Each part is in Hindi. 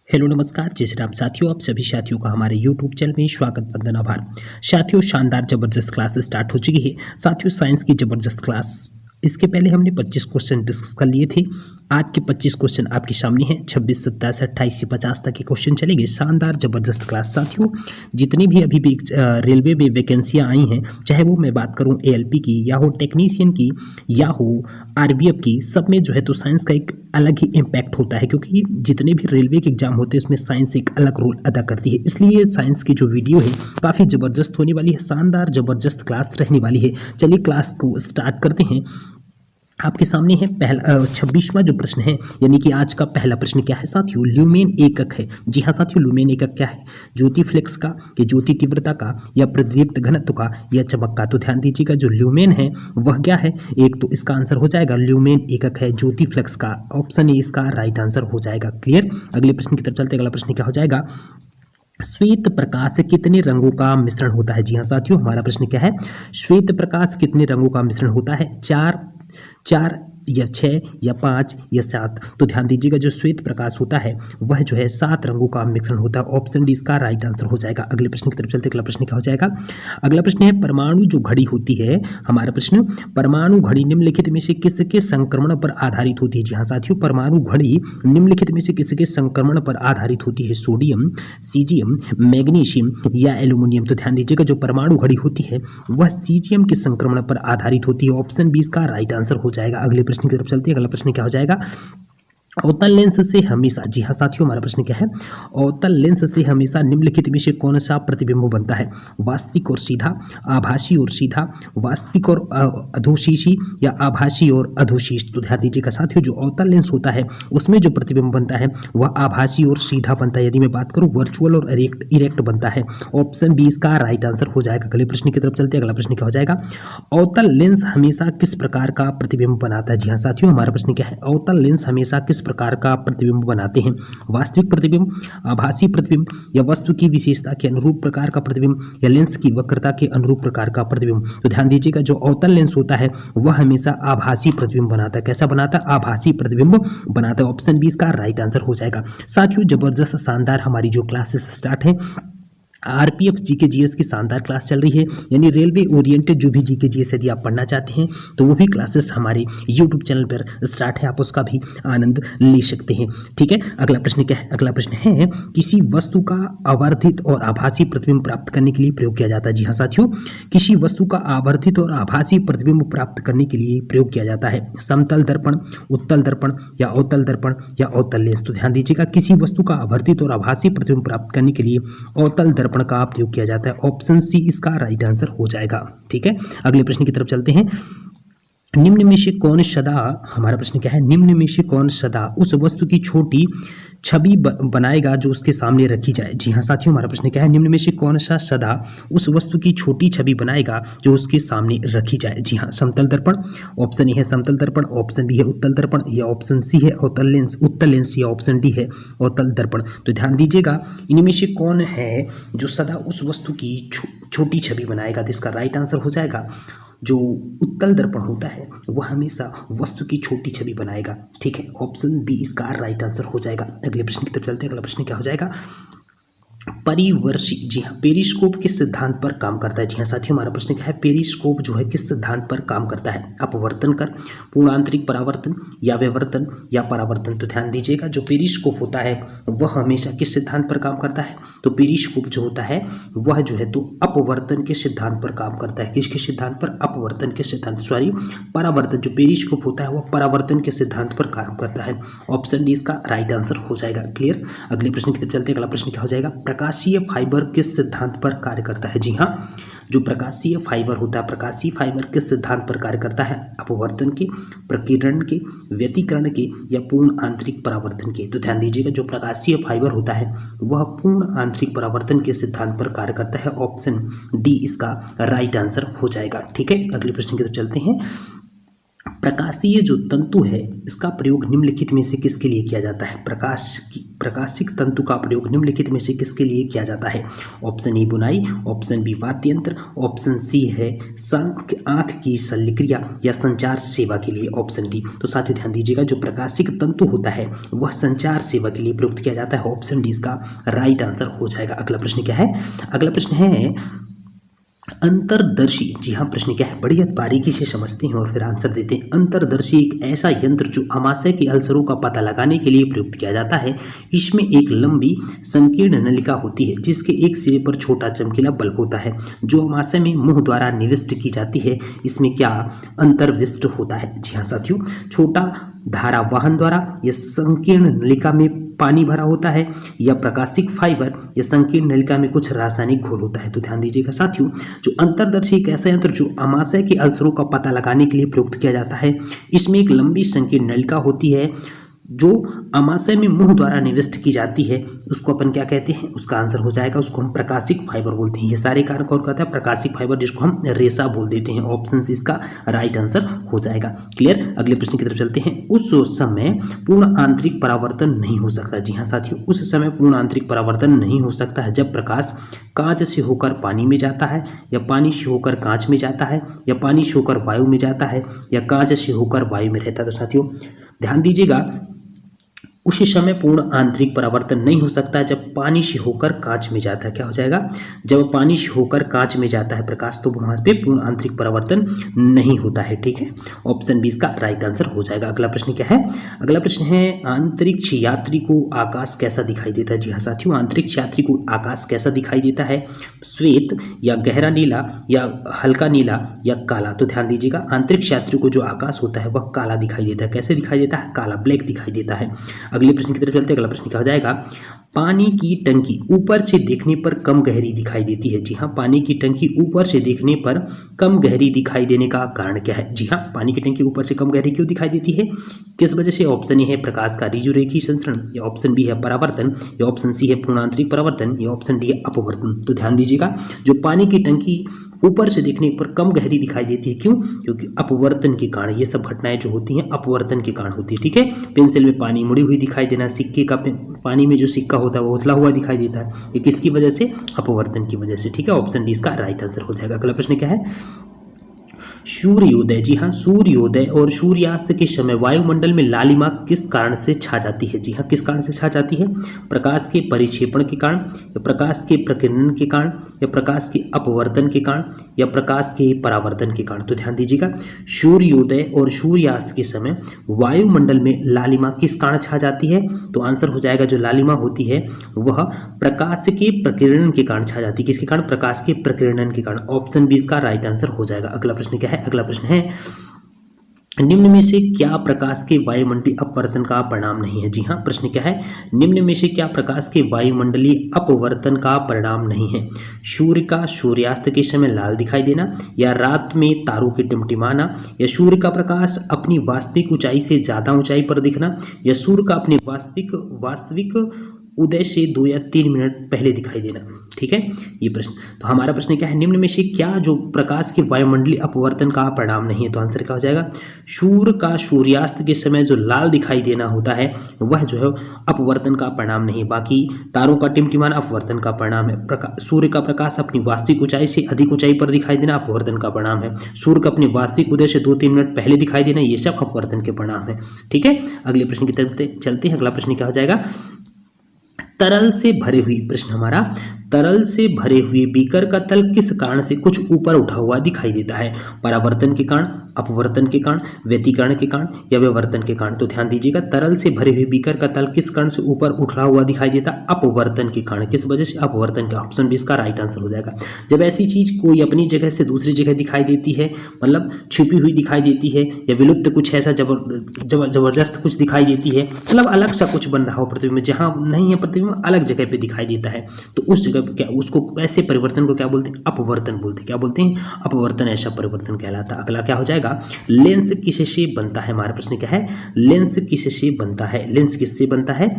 हेलो नमस्कार जय श्री राम साथियों, आप सभी साथियों का हमारे यूट्यूब चैनल में स्वागत वंदन आभार। साथियों, शानदार जबरदस्त क्लास स्टार्ट हो चुकी है। साथियों, साइंस की जबरदस्त क्लास, इसके पहले हमने 25 क्वेश्चन डिस्कस कर लिए थे। आज के 25 क्वेश्चन आपके सामने हैं। 26, 27, 28 से 50 तक के क्वेश्चन चलेंगे। शानदार जबरदस्त क्लास। साथियों, जितनी भी अभी भी रेलवे में वैकेंसियां आई हैं, चाहे वो मैं बात करूं एएलपी की या हो टेक्नीशियन की या हो आरबीएफ की, सब में जो है तो साइंस का एक अलग ही इम्पैक्ट होता है, क्योंकि जितने भी रेलवे के एग्जाम होते हैं उसमें साइंस एक अलग रोल अदा करती है। इसलिए साइंस की जो वीडियो है काफ़ी ज़बरदस्त होने वाली है। शानदार जबरदस्त क्लास रहने वाली है। चलिए क्लास को स्टार्ट करते हैं। आपके सामने है पहला 26वां जो प्रश्न है, यानी कि आज का पहला प्रश्न क्या है साथियों? ल्यूमेन एकक है। जी हाँ साथियों, ल्यूमेन एकक क्या है? ज्योति फ्लेक्स का, कि ज्योति तीव्रता का, या प्रदीप्त घनत्व का, या चमक का? तो ध्यान दीजिएगा, जो ल्यूमेन है वह क्या है? एक तो इसका आंसर हो जाएगा ल्यूमेन एकक है ज्योति फ्लेक्स का। ऑप्शन ए इसका राइट आंसर हो जाएगा। क्लियर। अगले प्रश्न की तरफ चलते। अगला प्रश्न क्या हो जाएगा? श्वेत प्रकाश से कितने रंगों का मिश्रण होता है? जी हाँ साथियों, हमारा प्रश्न क्या है? श्वेत प्रकाश कितने रंगों का मिश्रण होता है? चार या 6 या 5 या 7? तो ध्यान दीजिएगा, जो श्वेत प्रकाश होता है वह जो है 7 रंगों का मिश्रण होता है। ऑप्शन डी इसका राइट आंसर हो जाएगा। अगले प्रश्न की तरफ चलते। अगला प्रश्न क्या हो जाएगा? अगला प्रश्न है, परमाणु जो घड़ी होती है, हमारा प्रश्न, परमाणु घड़ी निम्नलिखित में से किसके संक्रमण पर आधारित होती है? जी हाँ साथियों, परमाणु घड़ी निम्नलिखित में से किसके संक्रमण पर आधारित होती है? सोडियम, सीजियम, मैग्नीशियम या एल्यूमिनियम? तो ध्यान दीजिएगा, जो परमाणु घड़ी होती है वह सीजियम के संक्रमण पर आधारित होती है। ऑप्शन बी इसका राइट आंसर हो जाएगा। अगले प्रश्न की तरफ चलते हैं। अगला प्रश्न क्या हो जाएगा? अवतल लेंस से हमेशा, जी हाँ साथियों, हमारा प्रश्न क्या है? अवतल लेंस से हमेशा निम्नलिखित में से कौन सा प्रतिबिंब बनता है? वास्तविक और सीधा, आभासी और सीधा, वास्तविक और अधोशीशी, या आभासी और अधोशीश? तो ध्यान दीजिएगा साथियों, जो अवतल लेंस होता है उसमें जो प्रतिबिंब बनता है वह आभासी और सीधा बनता है। यदि मैं बात करूँ वर्चुअल और इरेक्ट बनता है। ऑप्शन बी इसका राइट आंसर हो जाएगा। अगले प्रश्न की तरफ चलते हैं। अगला प्रश्न क्या हो जाएगा? अवतल लेंस हमेशा किस प्रकार का प्रतिबिंब बनाता है? जी हाँ साथियों, हमारा प्रश्न क्या है? अवतल लेंस हमेशा किस प्रकार का प्रतिबिंब बनाते हैं? वास्तविक प्रतिबिंब, आभासी प्रतिबिंब, या वस्तु की विशेषता के अनुरूप प्रकार का प्रतिबिंब, या लेंस की वक्रता के अनुरूप प्रकार का प्रतिबिंब? तो ध्यान दीजिएगा, जो अवतल लेंस होता है वह हमेशा आभासी प्रतिबिंब बनाता है। कैसा बनाता है? आभासी प्रतिबिंब बनाता है। ऑप्शन बी इसका राइट आंसर हो जाएगा। साथियों, जबरदस्त शानदार हमारी जो क्लासेस स्टार्ट है, आरपीएफ जीके जीएस की शानदार क्लास चल रही है, यानी रेलवे ओरिएंटेड जो भी जीके जीएस यदि आप पढ़ना चाहते हैं तो वो भी क्लासेस हमारे यूट्यूब चैनल पर स्टार्ट है, आप उसका भी आनंद ले सकते हैं। ठीक है। अगला प्रश्न क्या है? अगला प्रश्न है, किसी वस्तु का आवर्धित और आभासी प्रतिबिंब प्राप्त करने के लिए प्रयोग किया जाता है? जी हाँ साथियों, किसी वस्तु का आवर्धित और आभासी प्रतिबिंब प्राप्त करने के लिए प्रयोग किया जाता है। समतल दर्पण, उत्तल दर्पण, या अवतल दर्पण, या अवतल लेंस? तो ध्यान दीजिएगा, किसी वस्तु का आवर्धित और आभासी प्रतिबिंब प्राप्त करने के लिए अवतल दर्पण का प्रयोग किया जाता है। ऑप्शन सी इसका राइट आंसर हो जाएगा। ठीक है। अगले प्रश्न की तरफ चलते हैं। निम्न में से कौन सदा, हमारा प्रश्न क्या है? निम्न में से कौन सदा उस वस्तु की छोटी छवि बनाएगा जो उसके सामने रखी जाए? जी हाँ साथियों, हमारा प्रश्न क्या है? निम्न में से कौन सा सदा उस वस्तु की छोटी छवि बनाएगा जो उसके सामने रखी जाए? जी हाँ, समतल दर्पण। ऑप्शन ए है समतल दर्पण, ऑप्शन बी है उत्तल दर्पण, या ऑप्शन सी है अवतल लेंस, या ऑप्शन डी है अवतल दर्पण? तो ध्यान दीजिएगा, इनमें से कौन है जो सदा उस वस्तु की छोटी छवि बनाएगा? तो इसका राइट आंसर हो जाएगा, जो उत्तल दर्पण होता है वह हमेशा वस्तु की छोटी छवि बनाएगा। ठीक है। ऑप्शन बी इसका राइट आंसर हो जाएगा। अगले प्रश्न की तरफ चलते हैं। अगला प्रश्न क्या हो जाएगा? परिवर्शी, जी हाँ, पेरिस्कोप किस सिद्धांत पर काम करता है? जी हाँ साथियों, हमारा प्रश्न क्या है? पेरिस्कोप जो है किस सिद्धांत पर काम करता है? अपवर्तन कर, पूर्ण आंतरिक परावर्तन, या विवर्तन, या परावर्तन? तो ध्यान दीजिएगा, जो पेरिस्कोप होता है वह हमेशा किस सिद्धांत पर काम करता है? तो पेरिस्कोप जो होता है वह जो है तो अपवर्तन के सिद्धांत पर काम करता है। किसके सिद्धांत पर? अपवर्तन के सिद्धांत, परावर्तन। जो पेरिस्कोप होता है वह परावर्तन के सिद्धांत पर काम करता है। ऑप्शन डी इसका राइट आंसर हो जाएगा। क्लियर। अगले प्रश्न की तरफ चलते हैं। अगला प्रश्न क्या हो जाएगा? प्रकाशीय फाइबर किस सिद्धांत पर कार्य करता है? जी हाँ, जो प्रकाशीय फाइबर होता है, प्रकाशीय फाइबर किस सिद्धांत पर कार्य करता है? अपवर्तन के, प्रकीर्णन के, व्यतिकरण के, या पूर्ण आंतरिक परावर्तन के? तो ध्यान दीजिएगा, जो प्रकाशीय फाइबर होता है वह पूर्ण आंतरिक परावर्तन के सिद्धांत पर कार्य करता है। ऑप्शन डी इसका राइट आंसर हो जाएगा। ठीक है। अगले प्रश्न की तरफ चलते हैं। प्रकाशीय जो तंतु है इसका प्रयोग निम्नलिखित में से किसके लिए किया जाता है? प्रकाशिक तंतु का प्रयोग निम्नलिखित में से किसके लिए किया जाता है? ऑप्शन ए बुनाई, ऑप्शन बी वाद्य यंत्र, ऑप्शन सी है आंख की शल्यक्रिया या संचार सेवा के लिए ऑप्शन डी। तो साथियों ध्यान दीजिएगा, जो प्रकाशिक तंतु होता है वह संचार सेवा के लिए प्रयुक्त किया जाता है। ऑप्शन डी इसका राइट आंसर हो जाएगा। अगला प्रश्न क्या है? अगला प्रश्न है अंतर्दर्शी। जी हाँ, प्रश्न क्या है बड़ी बारीकी से समझते हैं और फिर आंसर देते हैं। अंतर्दर्शी एक ऐसा यंत्र जो आमाशय के अल्सरों का पता लगाने के लिए प्रयुक्त किया जाता है। इसमें एक लंबी संकीर्ण नलिका होती है जिसके एक सिरे पर छोटा चमकीला बल्ब होता है जो आमाशय में मुंह द्वारा निविष्ट की जाती है। इसमें क्या अंतर्विष्ट होता है? जी हाँ साथियों, छोटा धारा वाहन द्वारा यह संकीर्ण नलिका में पानी भरा होता है या प्रकाशिक फाइबर या संकीर्ण नलिका में कुछ रासायनिक घोल होता है। तो ध्यान दीजिएगा साथियों, जो अंतर्दर्शी एक ऐसा यंत्र जो आमाशय के अल्सरों का पता लगाने के लिए प्रयुक्त किया जाता है। इसमें एक लंबी संकीर्ण नलिका होती है जो आमाशय में मुंह द्वारा निविष्ट की जाती है, उसको अपन क्या कहते हैं? उसका आंसर हो जाएगा, उसको हम प्रकाशिक फाइबर बोलते हैं। ये सारे कारण कौन कहता है? प्रकाशिक फाइबर, जिसको हम रेशा बोल देते हैं। ऑप्शन सी इसका राइट आंसर हो जाएगा। क्लियर? अगले प्रश्न की तरफ चलते हैं। उस समय पूर्ण आंतरिक परावर्तन नहीं हो सकता। जी हाँ साथियों, उस समय पूर्ण आंतरिक परावर्तन नहीं हो सकता है जब प्रकाश कांच से होकर पानी में जाता है या पानी से होकर कांच में जाता है या पानी से होकर वायु में जाता है या कांच से होकर वायु में रहता है। तो साथियों ध्यान दीजिएगा, उसी समय पूर्ण आंतरिक परावर्तन नहीं हो सकता जब पानी से होकर कांच में जाता है। क्या हो जाएगा? जब पानी से होकर कांच में जाता है प्रकाश, तो वहां पे पूर्ण आंतरिक परावर्तन नहीं होता है। ठीक है, ऑप्शन बी इसका राइट आंसर हो जाएगा। अगला प्रश्न क्या है? अगला प्रश्न है अंतरिक्ष यात्री को आकाश कैसा दिखाई देता है? जी हाँ साथियों, अंतरिक्ष यात्री को आकाश कैसा दिखाई देता है? श्वेत या गहरा नीला या हल्का नीला या काला? तो ध्यान दीजिएगा, अंतरिक्ष यात्री को जो आकाश होता है वह काला दिखाई देता है। कैसे दिखाई देता है? काला, ब्लैक दिखाई देता है। अगले प्रश्न की तरफ चलते हैं। अगला प्रश्न क्या हो जाएगा? पानी की टंकी ऊपर से देखने पर कम गहरी दिखाई देती है। जी हाँ, पानी की टंकी ऊपर से देखने पर कम गहरी दिखाई देने का कारण क्या है? जी हाँ, पानी की टंकी ऊपर से कम गहरी क्यों दिखाई देती है? किस वजह से? ऑप्शन ए है प्रकाश का ऋजुरेखी संचरण, या ऑप्शन बी है परावर्तन, या ऑप्शन सी है पूर्ण आंतरिक परावर्तन, या ऑप्शन डी है अपवर्तन। तो ध्यान दीजिएगा, जो पानी की टंकी ऊपर से देखने पर कम गहरी दिखाई देती है, क्यों? क्योंकि अपवर्तन के कारण। ये सब घटनाएं जो होती हैं अपवर्तन के कारण होती है। ठीक है, पेंसिल में पानी मुड़ी हुई दिखाई देना, सिक्के का पानी में जो सिक्का होता है वो उथला हुआ दिखाई देता है, ये किसकी वजह से? अपवर्तन की वजह से। ठीक है, ऑप्शन डी इसका राइट आंसर हो जाएगा। अगला प्रश्न क्या है? सूर्योदय। जी हाँ, सूर्योदय और सूर्यास्त के समय वायुमंडल में लालिमा किस कारण से छा जाती है? जी हाँ, किस कारण से छा जाती है? प्रकाश के परिक्षेपण के कारण, या प्रकाश के प्रकीर्णन के कारण, या प्रकाश के अपवर्तन के कारण, या प्रकाश के परावर्तन के कारण? तो ध्यान दीजिएगा, सूर्योदय और सूर्यास्त के समय वायुमंडल में लालिमा किस कारण छा जाती है? तो आंसर हो जाएगा, जो लालिमा होती है वह प्रकाश के प्रकीर्णन के कारण छा जाती है। किसके कारण? प्रकाश के प्रकीर्णन के कारण। ऑप्शन बी इसका राइट आंसर हो जाएगा। अगला प्रश्न क्या है? अगला प्रश्न है निम्न में से क्या प्रकाश के वायुमंडलीय अपवर्तन का परिणाम नहीं है? जी हाँ, प्रश्न क्या है? निम्न में से क्या प्रकाश के वायुमंडलीय अपवर्तन का परिणाम नहीं है? सूर्य का सूर्यास्त के समय लाल दिखाई देना, या रात में तारों के टिमटिमाना, या सूर्य का प्रकाश अपनी वास्तविक ऊंचाई से ज्यादा ऊंचाई पर दिखना, या सूर्य का अपने वास्तविक उदय से 2 या 3 मिनट पहले दिखाई देना। ठीक है, ये प्रश्न। तो हमारा प्रश्न क्या है? निम्न में से क्या जो प्रकाश के वायुमंडलीय अपवर्तन का परिणाम नहीं है? तो आंसर क्या हो जाएगा? सूर्य का सूर्यास्त के समय जो लाल दिखाई देना होता है वह जो है अपवर्तन का परिणाम नहीं। बाकी तारों का टिमटिमाना अपवर्तन का परिणाम है। सूर्य का प्रकाश अपनी वास्तविक ऊंचाई से अधिक ऊंचाई पर दिखाई देना अपवर्तन का परिणाम है। सूर्य का अपने वास्तविक उदय से 2-3 मिनट पहले दिखाई देना, ये सब अपवर्तन के परिणाम है। ठीक है, अगले प्रश्न की तरफ चलते हैं। अगला प्रश्न क्या हो जाएगा? तरल से भरे हुई, प्रश्न हमारा, तरल से भरे हुए बीकर का तल किस कारण से कुछ ऊपर उठा हुआ दिखाई देता है? परावर्तन के कारण, अपवर्तन के कारण, व्यतिकरण के कारण, या विवर्तन के कारण? तो ध्यान दीजिएगा, तरल से भरे हुए बीकर का तल किस कारण से ऊपर उठा हुआ दिखाई देता? अपवर्तन के कारण। किस वजह से? अपवर्तन का। ऑप्शन बी इसका राइट आंसर हो जाएगा। जब ऐसी चीज कोई अपनी जगह से दूसरी जगह दिखाई देती है, मतलब छुपी हुई दिखाई देती है, या विलुप्त कुछ ऐसा जबरदस्त कुछ दिखाई देती है, मतलब अलग सा कुछ बन रहा हो पृथ्वी में, जहां नहीं है पृथ्वी में अलग जगह पे दिखाई देता है, तो उस जगह क्या उसको ऐसे परिवर्तन को क्या बोलते हैं? अपवर्तन बोलते हैं। क्या बोलते हैं? अपवर्तन। ऐसा परिवर्तन कहलाता है। अगला क्या हो जाएगा? लेंस किससे बनता है? हमारा प्रश्न क्या है? लेंस किससे बनता है? लेंस किससे बनता है?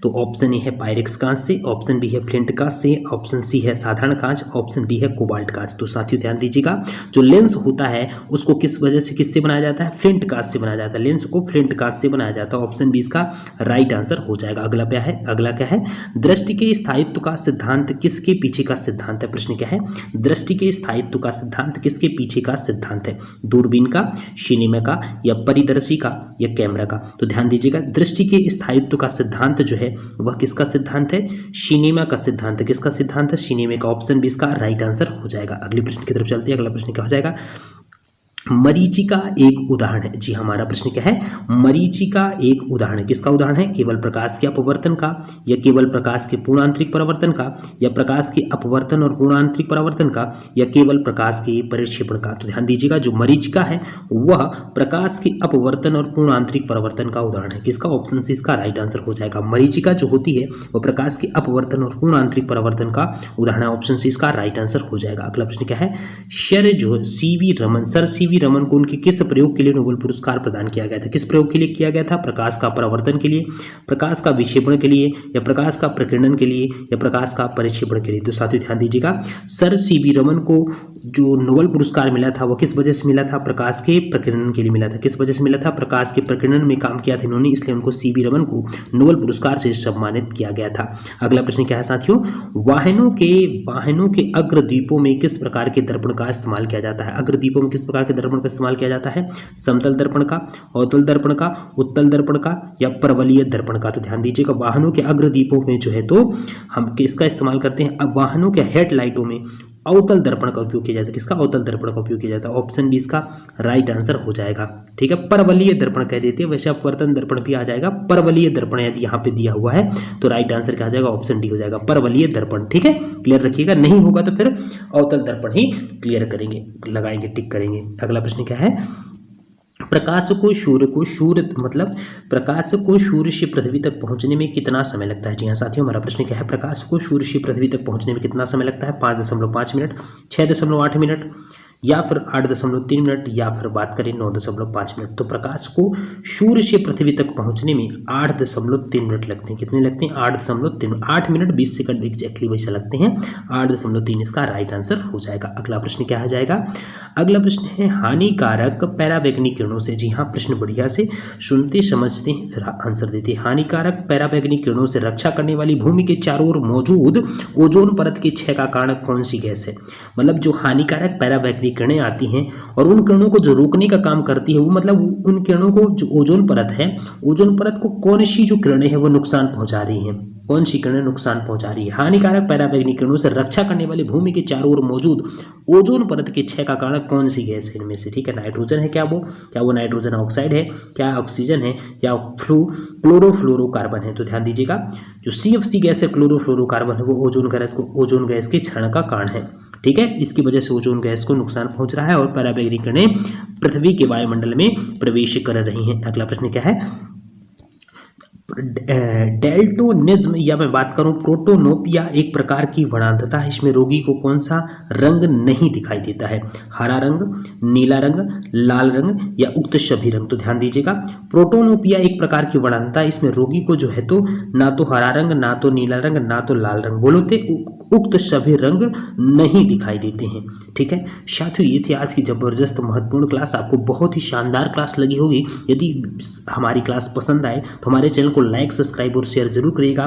तो ऑप्शन ए है पायरेक्स कांच से, ऑप्शन बी है फ्लिंट कांच से, ऑप्शन सी है साधारण कांच, ऑप्शन डी है कोबाल्ट कांच। तो साथियों ध्यान दीजिएगा, जो लेंस होता है उसको किस वजह से, किससे बनाया जाता है? फ्लिंट कांच से बनाया जाता है। लेंस को फ्लिंट कांच से बनाया जाता है। ऑप्शन बी इसका राइट आंसर हो जाएगा। अगला क्या है? अगला क्या है? दृष्टि के स्थायित्व का सिद्धांत किसके पीछे का सिद्धांत है? प्रश्न क्या है? दृष्टि के स्थायित्व का सिद्धांत किसके पीछे का सिद्धांत है? दूरबीन का, सिनेमा का, या परिदर्शी का, या कैमरा का? तो ध्यान दीजिएगा, दृष्टि के स्थायित्व का सिद्धांत जो है वह किसका सिद्धांत है? सिनेमा का सिद्धांत है। किसका सिद्धांत है? सिनेमा का। ऑप्शन बी इसका राइट आंसर हो जाएगा। अगले प्रश्न की तरफ चलते हैं। अगला प्रश्न क्या हो जाएगा? मरीचिका एक उदाहरण है। जी, हमारा प्रश्न क्या है? मरीचिका एक उदाहरण है। किसका उदाहरण है? केवल प्रकाश के अपवर्तन का, या केवल प्रकाश के पूर्णांतरिक परावर्तन का, या प्रकाश के अपवर्तन और पूर्णांतरिक परावर्तन का, या केवल प्रकाश के परिक्षेपण का? तो ध्यान दीजिएगा, जो मरीचिका है वह प्रकाश के अपवर्तन और पूर्णांतरिक परावर्तन का उदाहरण है। किसका? ऑप्शन सी इसका राइट आंसर हो जाएगा। मरीचिका जो होती है वह प्रकाश के अपवर्तन और पूर्णांतरिक परावर्तन का उदाहरण है। ऑप्शन सी इसका राइट आंसर हो जाएगा। अगला प्रश्न क्या है? सर सीवी रमन को उनके किस प्रयोग के लिए नोबेल पुरस्कार प्रदान किया गया था? किस प्रयोग के लिए किया गया था? प्रकाश का परावर्तन के लिए, प्रकाश का विक्षेपण के लिए, या प्रकाश का प्रकीर्णन के लिए, या प्रकाश का परिक्षेपण के लिए? तो साथियों ध्यान दीजिएगा, सर सीवी रमन को जो नोबेल पुरस्कार मिला था वो किस वजह से मिला था? प्रकाश के प्रकीर्णन के लिए मिला था। किस वजह से मिला था? प्रकाश के प्रकीर्णन में काम किया था इन्होंने, इसलिए उनको सीवी रमन को नोबेल पुरस्कार से सम्मानित किया गया था। अगला प्रश्न क्या है साथियों? वाहनों के अग्रदीपों में किस प्रकार के दर्पण का इस्तेमाल किया जाता है? अग्रदीपों में किस प्रकार के दर्पण का इस्तेमाल किया जाता है? समतल दर्पण का, अवतल दर्पण का, उत्तल दर्पण का, या परवलयिक दर्पण का? तो ध्यान दीजिएगा, वाहनों के अग्रदीपों में जो है तो हम किसका इस्तेमाल करते हैं? अब वाहनों के हेडलाइटों में अवतल दर्पण का उपयोग किया जाता है। किसका? अवतल दर्पण का उपयोग किया जाता है। ऑप्शन बी इसका राइट आंसर हो जाएगा। ठीक है, परवलयिक दर्पण कह देते हैं, वैसे अपवर्तन दर्पण भी आ जाएगा। परवलयिक दर्पण यदि यहाँ पे दिया हुआ है तो राइट आंसर क्या आ जाएगा? ऑप्शन डी हो जाएगा, परवलयिक दर्पण। ठीक है, क्लियर रखिएगा, नहीं होगा तो फिर अवतल दर्पण ही क्लियर करेंगे, लगाएंगे, टिक करेंगे। अगला प्रश्न क्या है? प्रकाश को सूर्य से पृथ्वी तक पहुंचने में कितना समय लगता है? जी हाँ साथियों, हमारा प्रश्न क्या है? प्रकाश को सूर्य से पृथ्वी तक पहुंचने में कितना समय लगता है? 5.5 मिनट, 6.8 मिनट, या फिर 8.3 मिनट, या फिर बात करें 9.5 मिनट। तो प्रकाश को सूर्य से पृथ्वी तक पहुंचने में 8.3 मिनट लगते हैं। कितने लगते हैं? 8 मिनट 20 सेकंड एग्जैक्टली वैसे लगते हैं। 8.3 इसका राइट आंसर हो जाएगा। अगला प्रश्न क्या आ जाएगा? अगला प्रश्न है हानिकारक पैराबैंगनी किरणों से। जी हाँ, प्रश्न बढ़िया से सुनते समझते हैं फिर आंसर देते हैं। हानिकारक पैराबैंगनी किरणों से रक्षा करने वाली भूमि के चारों ओर मौजूद ओजोन परत के क्षय का कारण कौन सी गैस है? मतलब जो हानिकारक पैराबैंगनी किरणें आती हैं और उन किरणों को जो रोकने का काम करती है वो, मतलब उन किरणों को जो ओजोन परत है, ओजोन परत को कौन सी जो किरणें हैं वो नुकसान पहुंचा रही हैं? कौन सी किरणें नुकसान पहुंचा रही है? हानिकारक पैराबैंगनी किरणों से रक्षा करने वाली भूमि के चारों ओर मौजूद ओजोन परत के क्षय का कारण कौन सी गैस है इनमें से? ठीक है, नाइट्रोजन है क्या वो नाइट्रोजन ऑक्साइड है, क्या ऑक्सीजन है, या क्लोरोफ्लोरोकार्बन है? तो ध्यान दीजिएगा, जो CFC गैस है, क्लोरोफ्लोरोकार्बन है, वो ओजोन गैस के क्षरण का कारण है। ठीक है, इसकी वजह से ओजोन गैस को नुकसान पहुंच रहा है और पैराबैंगनी किरणें पृथ्वी के वायुमंडल में प्रवेश कर रही हैं। अगला प्रश्न क्या है? डेल्टोनिज्म या मैं बात करूं प्रोटोनोपिया एक प्रकार की वर्णांधता है। इसमें रोगी को कौन सा रंग नहीं दिखाई देता है? हरा रंग, नीला रंग, लाल रंग, या उक्त सभी रंग? तो ध्यान दीजिएगा, प्रोटोनोपिया एक प्रकार की वर्णांधता, इसमें रोगी को जो है तो ना तो हरा रंग, ना तो नीला रंग, ना तो लाल रंग, बोलोते उक्त सभी रंग नहीं दिखाई देते हैं। ठीक है साथियों, ये थी आज की जबरदस्त महत्वपूर्ण क्लास। आपको बहुत ही शानदार क्लास लगी होगी। यदि हमारी क्लास पसंद आए तो हमारे चैनल को लाइक, सब्सक्राइब और शेयर जरूर करिएगा।